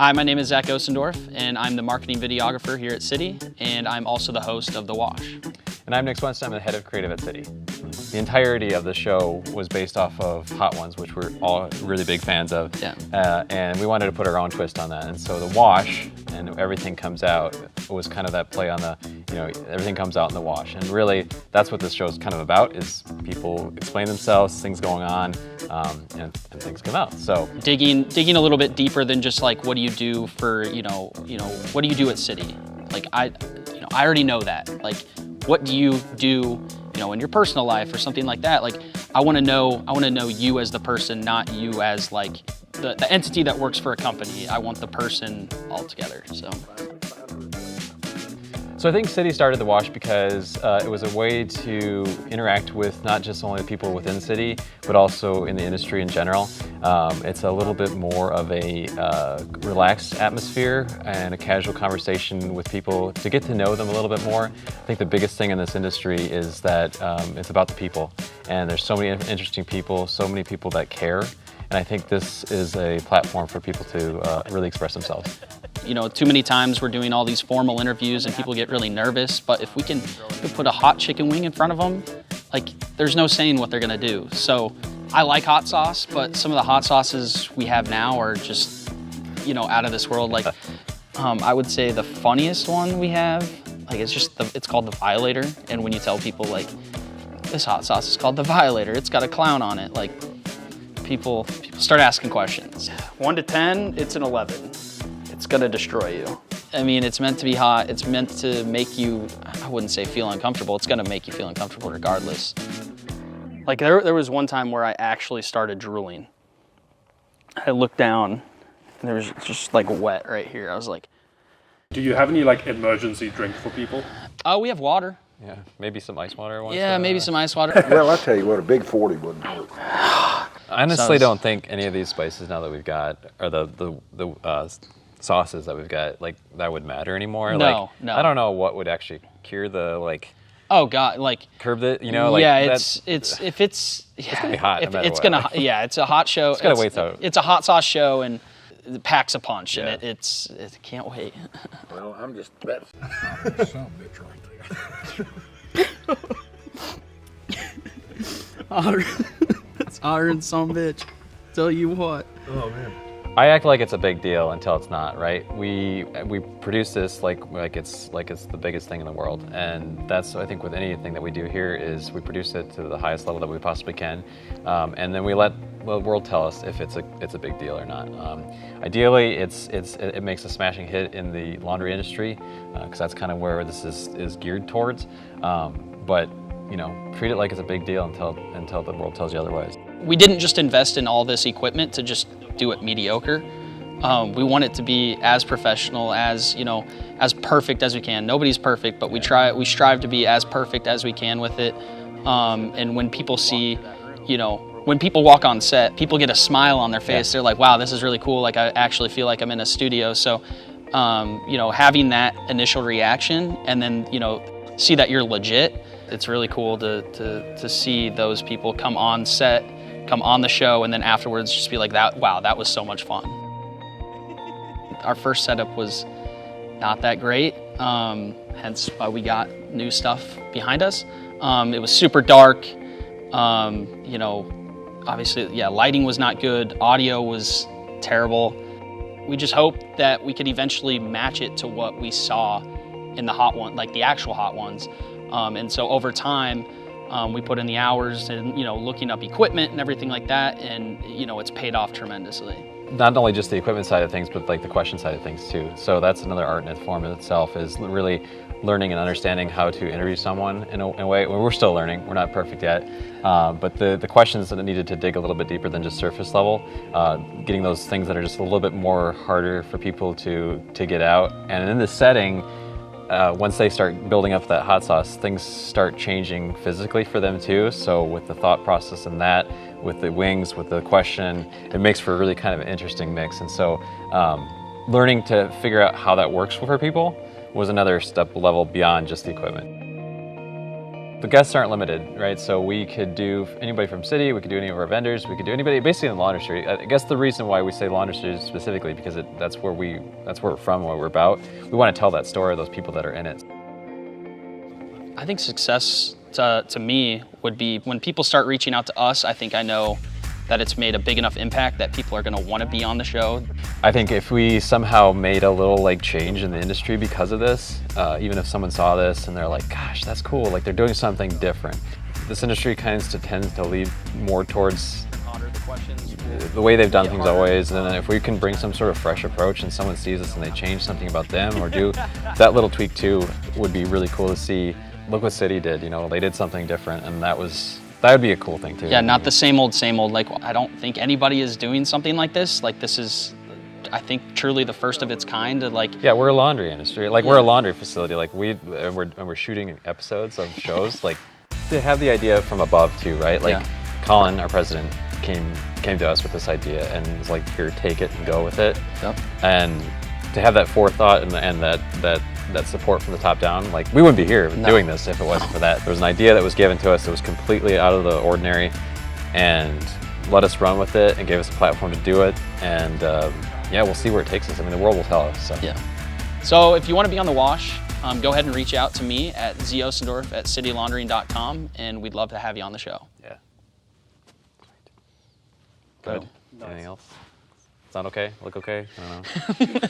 Hi, my name is Zach Osendorf, and I'm the marketing videographer here at City, and I'm also the host of The Wash. And I'm Nick Swenson, I'm the head of creative at City. The entirety of the show was based off of Hot Ones, which we're all really big fans of. Yeah. And we wanted to put our own twist on that. And so The Wash and Everything Comes Out was kind of that play on the, everything comes out in the wash. And really, that's what this show is kind of about, is people explain themselves, things going on, and things come out. So digging a little bit deeper than just like, what do you do for, what do you do at City? Like, I already know that. Like, what do you do, in your personal life or something like that? Like, I want to know you as the person, not you as like the entity that works for a company. I want the person all together. So I think City started The Wash because it was a way to interact with not just only the people within City, but also in the industry in general. It's a little bit more of a relaxed atmosphere and a casual conversation with people to get to know them a little bit more. I think the biggest thing in this industry is that it's about the people. And there's so many interesting people, so many people that care. And I think this is a platform for people to really express themselves. Too many times we're doing all these formal interviews and people get really nervous, but if we can put a hot chicken wing in front of them, like, there's no saying what they're gonna do. So I like hot sauce, but some of the hot sauces we have now are just, out of this world. Like, I would say the funniest one we have, like, it's called the Violator. And when you tell people, like, this hot sauce is called the Violator, it's got a clown on it, like, people start asking questions. 1 to 10, it's an 11. It's gonna destroy you. I mean, it's meant to be hot. It's meant to make you, I wouldn't say feel uncomfortable. It's gonna make you feel uncomfortable regardless. Like, there was one time where I actually started drooling. I looked down and there was just like wet right here. I was like. Do you have any like emergency drink for people? Oh, we have water. Yeah, maybe some ice water. Yeah, maybe some ice water. Well, I tell you what, a big 40 wouldn't hurt. I honestly don't think any of these spices now that we've got, or the sauces that we've got, like, that would matter anymore. No. I don't know what would actually cure the, like. Oh God, like. Curb it, like. Yeah, it's gonna be hot. It's a hot show. It's gotta wait though. It's a hot sauce show and it packs a punch, and it can't wait. Well, I'm just that's some bitch right there. It's iron some bitch. Tell you what. Oh man. I act like it's a big deal until it's not, right? We produce this like it's the biggest thing in the world, and that's, I think, with anything that we do here, is we produce it to the highest level that we possibly can, and then we let the world tell us if it's a big deal or not. Ideally, it makes a smashing hit in the laundry industry, because that's kind of where this is geared towards. But treat it like it's a big deal until the world tells you otherwise. We didn't just invest in all this equipment to just do it mediocre. We want it to be as professional, as as perfect as we can. Nobody's perfect, but we strive to be as perfect as we can with it. And when people see, when people walk on set, people get a smile on their face. They're like, wow, this is really cool. Like, I actually feel like I'm in a studio. So, having that initial reaction and then, see that you're legit, it's really cool to see those people come on set, come on the show, and then afterwards just be like, wow, that was so much fun. Our first setup was not that great, hence why we got new stuff behind us. It was super dark, obviously, lighting was not good, audio was terrible. We just hoped that we could eventually match it to what we saw in the hot one, like the actual hot ones. And so over time, we put in the hours and, looking up equipment and everything like that, and, it's paid off tremendously. Not only just the equipment side of things, but like the question side of things too. So that's another art in its form in itself, is really learning and understanding how to interview someone in a way. We're still learning, we're not perfect yet, but the questions that needed to dig a little bit deeper than just surface level, getting those things that are just a little bit more harder for people to get out. And in this setting, once they start building up that hot sauce, things start changing physically for them too. So with the thought process and that, with the wings, with the question, it makes for a really kind of an interesting mix. And so learning to figure out how that works for people was another step level beyond just the equipment. the guests aren't limited, right? So we could do anybody from city, we could do any of our vendors, we could do anybody basically in the laundry street. I guess the reason why we say laundry street specifically because that's where we're from, what we're about. We want to tell that story of those people that are in it. I think success to me would be when people start reaching out to us. I think I know that it's made a big enough impact that people are going to want to be on the show. I think if we somehow made a little like change in the industry because of this, even if someone saw this and they're like, gosh, that's cool, like they're doing something different. This industry tends to lead more towards the way they've done things always, and then if we can bring some sort of fresh approach and someone sees us and they change something about them or do that little tweak too, would be really cool to see. Look what City did, you know, they did something different, and that would be a cool thing too. Yeah, not the same old, same old. Like, I don't think anybody is doing something like this. Like, this is, I think, truly the first of its kind. Like, yeah, we're a laundry industry. Like, we're a laundry facility. Like, we're shooting episodes of shows. Like, to have the idea from above too, right? Like, Colin, our president, came to us with this idea and was like, here, take it and go with it. Yep. And to have that forethought and that support from the top down, like we wouldn't be here doing this if it wasn't for that. There was an idea that was given to us that was completely out of the ordinary and let us run with it and gave us a platform to do it. And yeah, we'll see where it takes us. I mean, the world will tell us. So. Yeah. So if you want to be on the wash, go ahead and reach out to me at zosendorf@citylaundering.com, and we'd love to have you on the show. Yeah. Good. Anything else? Sound okay? Look okay? I don't know.